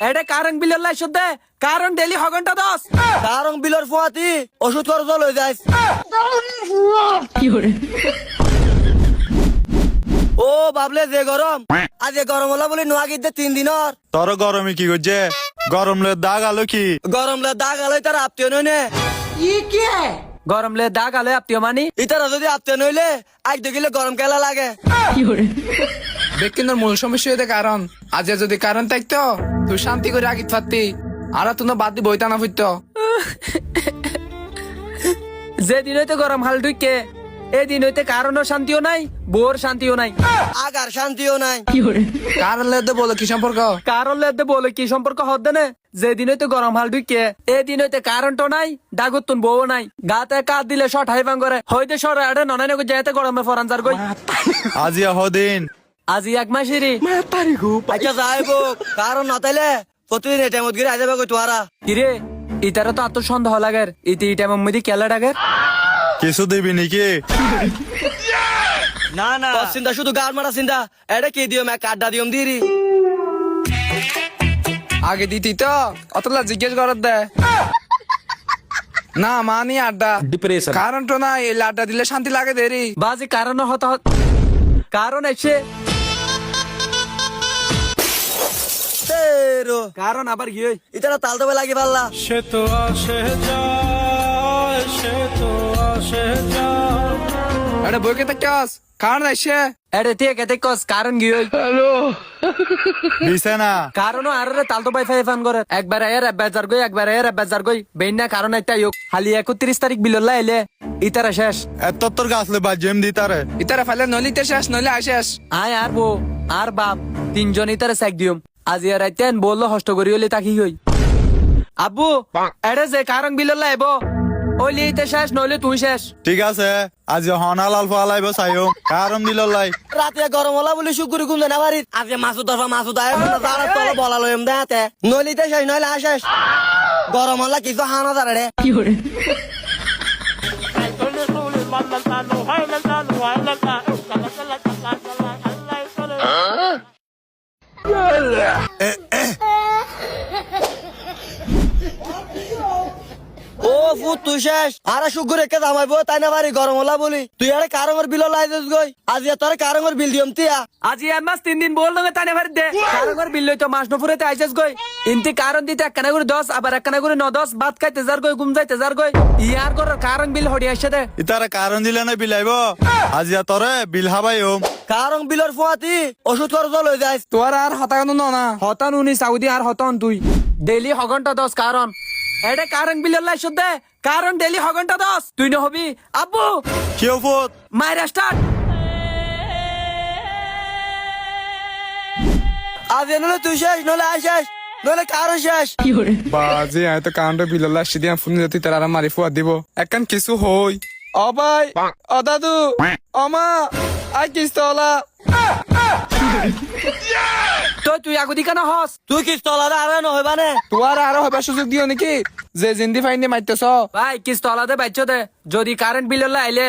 এটা কারণ বিলের লাই শুদ্ধে কারণ ডেলি হগনটা দশ কারণ বিলর ফুয়াতি ওষুধ খরচ লই যাইস ও বাবলে যে গরম আজ গরম হলা বলে নোয়া গিয়ে 3 দিনর তোর গরমে কি করছে গরম লে দাগ আলো কি গরম লে দাগ আলাই তার আপতে নইনে গরম লে দাগ আলে আত্মীয় মানি ইতারা যদি আপতে নইলে আজ দেখিলে গরম কেলা লাগে বেকিনোর মূল সমস্যা হইতে কারণ আজ যদি কারণ থাকতো তুই শান্তি করে আগিত পারতি আর তুই বাদ দি বইতা না ফুটতো যেদিন হইতে গরম হাল ঢুকে এদিন হইতে কারণও শান্তিও নাই বোর শান্তিও নাই আগার শান্তিও নাই কারণ লেদে বলো কি সম্পর্ক কারণ লেদে বলে কি সম্পর্ক হদ্দে না যেদিন হইতে গরম হাল ঢুকে এদিন হইতে কারণটো নাই ডাগুতুন বউ নাই গাতে কাট দিলে শট হাইভাং করে হইতে সরে আড়ে ননাই নগো যেতে গরমে ফরানজার গই আজিয়া হদিন আজি এক মাসেরই আচ্ছা যাইব কারণ নতাইলে প্রতিদিন এটা মত গিয়ে আইবা কই তোরা কিরে ইতারা তো আত্মসন্দেহ লাগের ইতি ইটা মম্মিদি কেলা ডাগের কিছু দিবি নাকি না না তোর চিন্তা শুধু গার মারা চিন্তা এটা কি দিও মে কাড্ডা দিওম দিরি আগে দিতি তো অতলা জিজ্ঞেস করার দে না মানি আড্ডা ডিপ্রেশন কারণ তো না এই আড্ডা দিলে শান্তি লাগে দেরি বাজি কারণ হত কারণ এসে তেরো কারণ আবার গিয়ে ইতারা তাল দেবে লাগি পাল্লা সে তো আসে যায় সে তো আসে যায় এটা বইকে থাকতে কারণ এসে এরে ঠিক এতে কস কারণ গিয়ে দিছে না কারণও আর তাল তো বাইফাই ফান করে একবার এর বেজার গই একবার এর বেজার গই বেইনা কারণ একটা ইয়োগ খালি 31 তারিখ বিলল্লা এলে ইতারা শেষ এত তোর গাছলে বাজেম দিতারে ইতারা ফাইলে নলিতে শেষ নইলে আশেষ আয় আর বউ আর বাপ তিনজন ইতারা স্যাক দিম আজি আর আইতেন বললো হষ্ট করি হলে তাকি হই আব্বু এরে যে কারণ বিলল্লা এবো ওইলি ইতে শেষ নইলে তুই শেষ ঠিক আছে আজ হনাল আলফা আলাইব চাইও কারণ দিল লাই রাতে গরম হলা বলে শুকুরি গুম না বাড়ি আজকে মাসুদ দরফা মাসুদ আয় না তারা তলে বলা লইম দেতে নলিতে শেষ নইলে আশেষ গরম হলা কিছু হানা দাঁড়ে ও ফুট তুই শেষ আরে শুকুর একে জামাইবো তাই না বাড়ি গরম হলা বলি তুই আরে কারঙ্গর বিল লাইছিস গই আজ তোর কারঙ্গর বিল দিয়ম তিয়া আজি এক মাস 3 দিন বল নগে তানে ভারি দে কারণ বিল লই তো মাস নপুরেতে আইছস গই ইনতি কারণ দিতে একখানা করে 10 আবার একখানা করে 9-10 ভাত খাইতে যার গই ঘুম যাইতে যার গই ইয়ার কর কারণ বিল হড়ি আসে দে ইতারে কারণ দিলে না বিলাইব আজিয়া তোরে বিল হাবাইও কারং বিলর ফুয়াতি ওষুধ খরচ লই যাইস তোর আর হতাগানো না হতান উনি সাউদি আর হতান তুই ডেইলি হগনটা 10 কারণ এটা কারণ বিলল্লা শুদ্ধে কারণ ডেইলি হগনটা 10 তুই ন হবি আব্বু কেউ ফুট মাইরা স্টার্ট আজ নলে তুই শেষ নলে আশেষ নলে কারো শেষ বাজে আয় তো কাউন্টার বিললা সিদিয়া ফোন দিতে তারা মারি ফুয়া দিব একখান কিছু হই ও ভাই ও দাদু ও মা আই কিস্তলা তো তুই আগুদি কেন হস তুই কি তলারে আরে নহইবানে তোর আরো হবার সুযোগ দিও নাকি যে জিন্দি ফাইনে মারতেছ ভাই কিস্ত আলাদা বাইচো দে যদি কারেন্ট বিলল্লা আইলে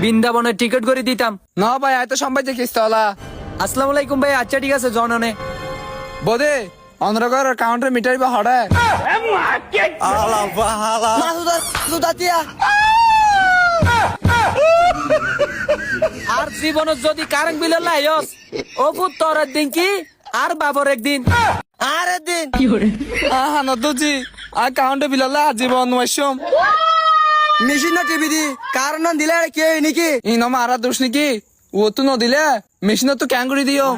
বৃন্দাবনের টিকিট করে দিতাম না ভাই আয় তো সম্পাই যে কিস্তলা আসসালামু আলাইকুম ভাই আচ্ছা ঠিক আছে জননে বোধে অন্ধ্রগর কাউন্টার মিটার বা হড়ে আলাফা হালা মাসুদ সুদাতিয়া আর জীবন যদি কারেন্ট বিলল্লা আইস ও পুত তোর দিন কি আর বাবর একদিন আরে দিন আহা নদুজি আর কাউন্টার বিললা জীবন ওয়াইসম মেশিন না টিভি দি কারণ না দিলে কে নাকি ই নমা আরা দোষ নাকি ও তো নদিলে মেশিন তো ক্যাং করে দিও